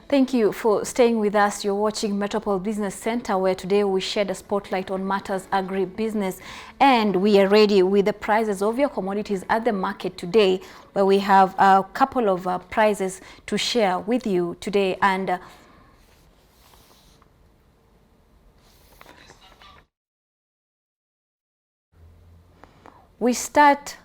Thank you for staying with us. You're watching Metropole Business Center, where today we shed a spotlight on matters agribusiness, and we are ready with the prices of your commodities at the market today, where we have a couple of prices to share with you today. And we start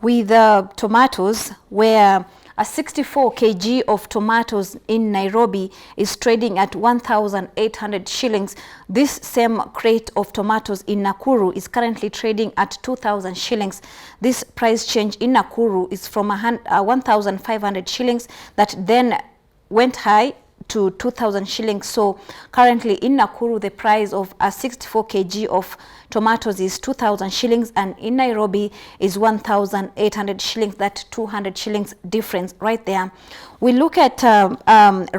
with tomatoes, where a 64 kg of tomatoes in Nairobi is trading at 1,800 shillings. This same crate of tomatoes in Nakuru is currently trading at 2,000 shillings. This price change in Nakuru is from 1,500 shillings that then went high to 2,000 shillings. So currently in Nakuru, the price of a 64 kg of tomatoes is 2,000 shillings, and in Nairobi is 1,800 shillings. That 200 shillings difference right there. We look at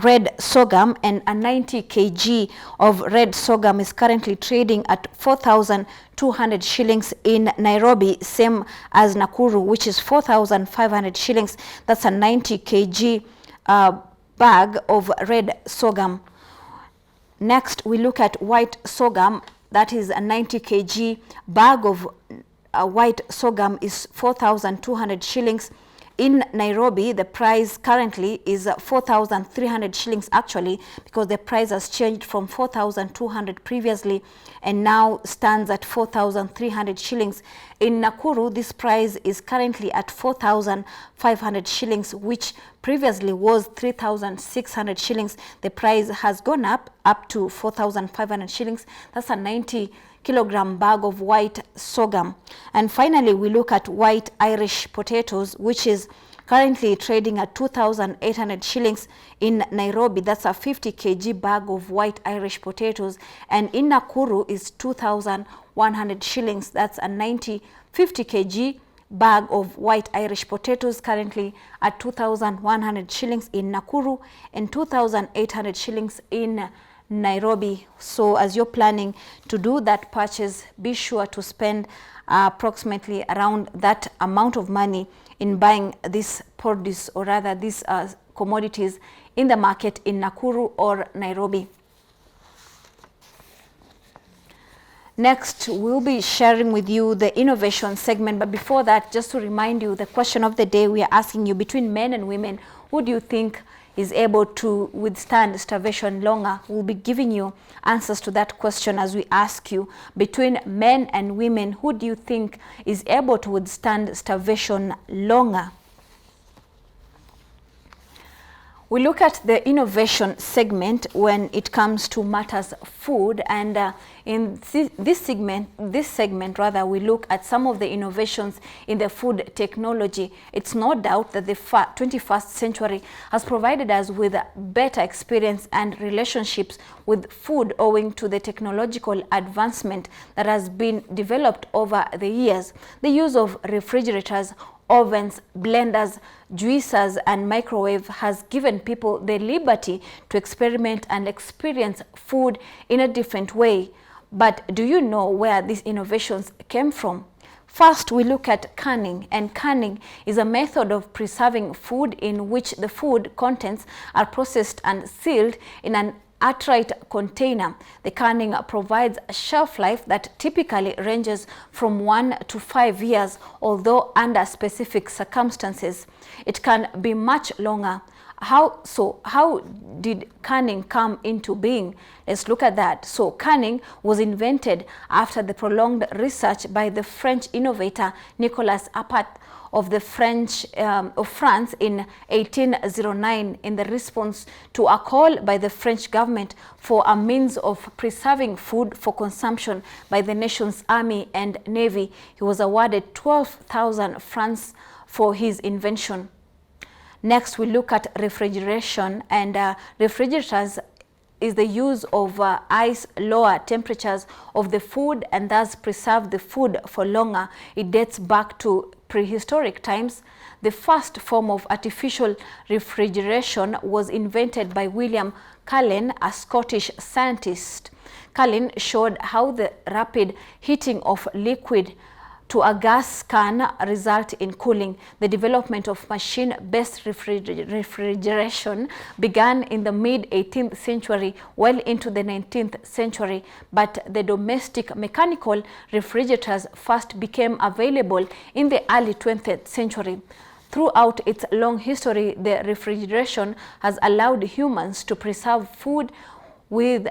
red sorghum, and a 90 kg of red sorghum is currently trading at 4,200 shillings in Nairobi, same as Nakuru, which is 4,500 shillings. That's a 90 kg bag of red sorghum. Next, we look at white sorghum. That is a 90 kg bag of white sorghum is 4,200 shillings. In Nairobi, the price currently is 4,300 shillings actually, because the price has changed from 4,200 previously and now stands at 4,300 shillings. In Nakuru, this price is currently at 4,500 shillings, which previously was 3,600 shillings. The price has gone up to 4,500 shillings. That's a 90 kilogram bag of white sorghum. And finally, we look at white Irish potatoes, which is currently trading at 2,800 shillings in Nairobi. That's a 50 kg bag of white Irish potatoes. And in Nakuru is 2,100 shillings. That's a 50 kg bag of white Irish potatoes, currently at 2,100 shillings in Nakuru and 2,800 shillings in Nairobi. So as you're planning to do that purchase, be sure to spend approximately around that amount of money in buying this produce, or rather these commodities in the market in Nakuru or Nairobi. Next, we'll be sharing with you the innovation segment. But before that, just to remind you, the question of the day we are asking you, between men and women, who do you think is able to withstand starvation longer? We'll be giving you answers to that question as we ask you, between men and women, who do you think is able to withstand starvation longer? We look at the innovation segment when it comes to matters food, and in this segment, we look at some of the innovations in the food technology. It's no doubt that the 21st century has provided us with better experience and relationships with food, owing to the technological advancement that has been developed over the years. The use of refrigerators, ovens, blenders, juicers, and microwave has given people the liberty to experiment and experience food in a different way. But do you know where these innovations came from? First, we look at canning, and canning is a method of preserving food in which the food contents are processed and sealed in an airtight container. The canning provides a shelf life that typically ranges from 1 to 5 years, although under specific circumstances it can be much longer. How did canning come into being? Let's look at that. So canning was invented after the prolonged research by the French innovator Nicolas Appert of France in 1809 in the response to a call by the French government for a means of preserving food for consumption by the nation's army and navy. He was awarded 12,000 francs for his invention. Next, we look at refrigeration, and refrigerators is the use of ice lower temperatures of the food and thus preserve the food for longer. It dates back to prehistoric times. The first form of artificial refrigeration was invented by William Cullen, a Scottish scientist. Cullen showed how the rapid heating of liquid to a gas can result in cooling. The development of machine-based refrigeration began in the mid-18th century, well into the 19th century, but the domestic mechanical refrigerators first became available in the early 20th century. Throughout its long history, the refrigeration has allowed humans to preserve food with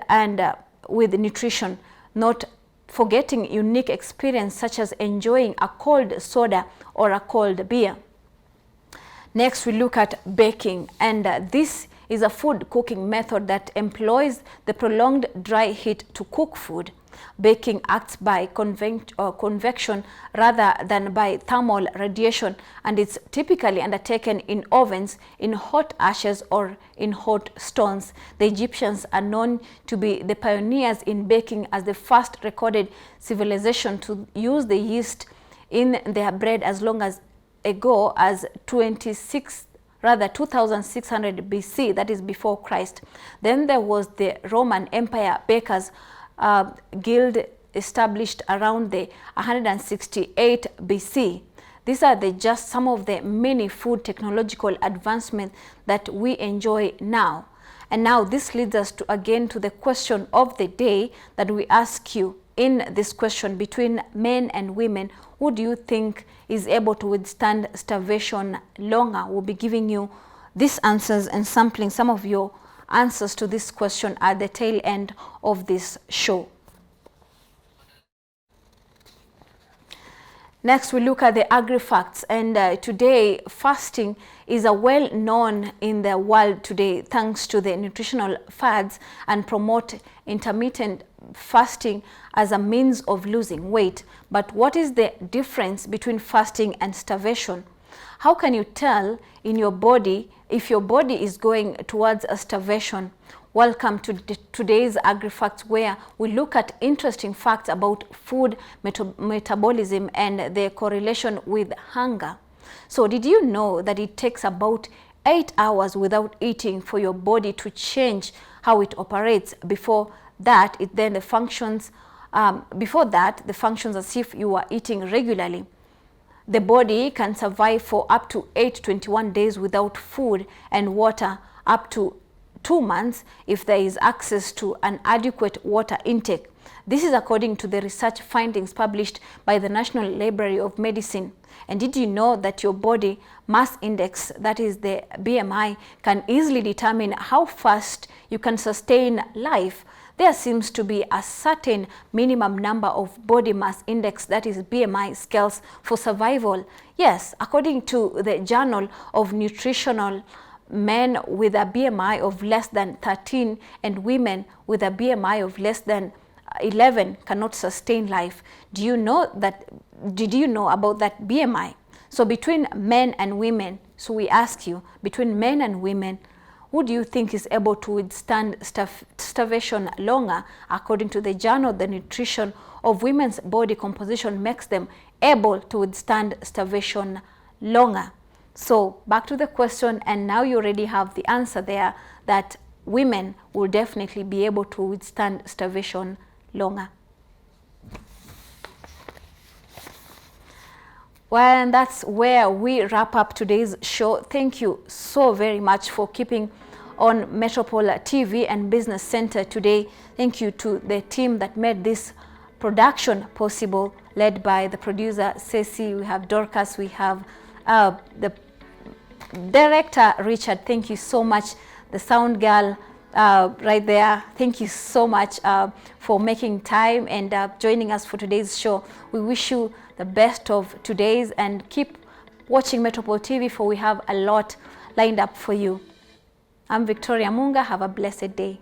nutrition, not forgetting unique experience such as enjoying a cold soda or a cold beer. Next, we look at baking, and this is a food cooking method that employs the prolonged dry heat to cook food. Baking acts by convection rather than by thermal radiation, and it's typically undertaken in ovens, in hot ashes, or in hot stones. The Egyptians are known to be the pioneers in baking as the first recorded civilization to use the yeast in their bread as long as ago as 2600 BC, that is before Christ. Then there was the Roman Empire Bakers Guild, established around the 168 BC. These are just some of the many food technological advancements that we enjoy now. And now this leads us to the question of the day that we ask you in this question: between men and women, who do you think is able to withstand starvation longer? We'll be giving you these answers and sampling some of your answers to this question at the tail end of this show. Next, we look at the agri-facts, and today fasting is well known in the world today thanks to the nutritional fads and promote intermittent fasting as a means of losing weight. But what is the difference between fasting and starvation? How can you tell in your body if your body is going towards a starvation? Welcome to today's Agri-Facts, where we look at interesting facts about food metabolism and their correlation with hunger. So did you know that it takes about 8 hours without eating for your body to change how it operates? Before that, the functions as if you are eating regularly. The body can survive for up to 8 to 21 days without food and water, up to 2 months if there is access to an adequate water intake. This is according to the research findings published by the National Library of Medicine. And did you know that your body mass index, that is the BMI, can easily determine how fast you can sustain life? There seems to be a certain minimum number of body mass index, that is BMI scales, for survival. Yes, according to the Journal of Nutritional, men with a BMI of less than 13 and women with a BMI of less than 11 cannot sustain life. Did you know about that BMI? So between men and women, so we ask you, between men and women, who do you think is able to withstand starvation longer? According to the Journal, the nutrition of women's body composition makes them able to withstand starvation longer. So back to the question, and now you already have the answer there, that women will definitely be able to withstand starvation longer. Well, and that's where we wrap up today's show. Thank you so very much for keeping on Metropole TV and Business Center today. Thank you to the team that made this production possible, led by the producer Ceci, we have Dorcas, we have the director Richard. Thank you so much. The sound girl right there, thank you so much for making time and joining us for today's show. We wish you the best of today's, and keep watching Metropole TV, for we have a lot lined up for you. I'm Victoria Munga. Have a blessed day.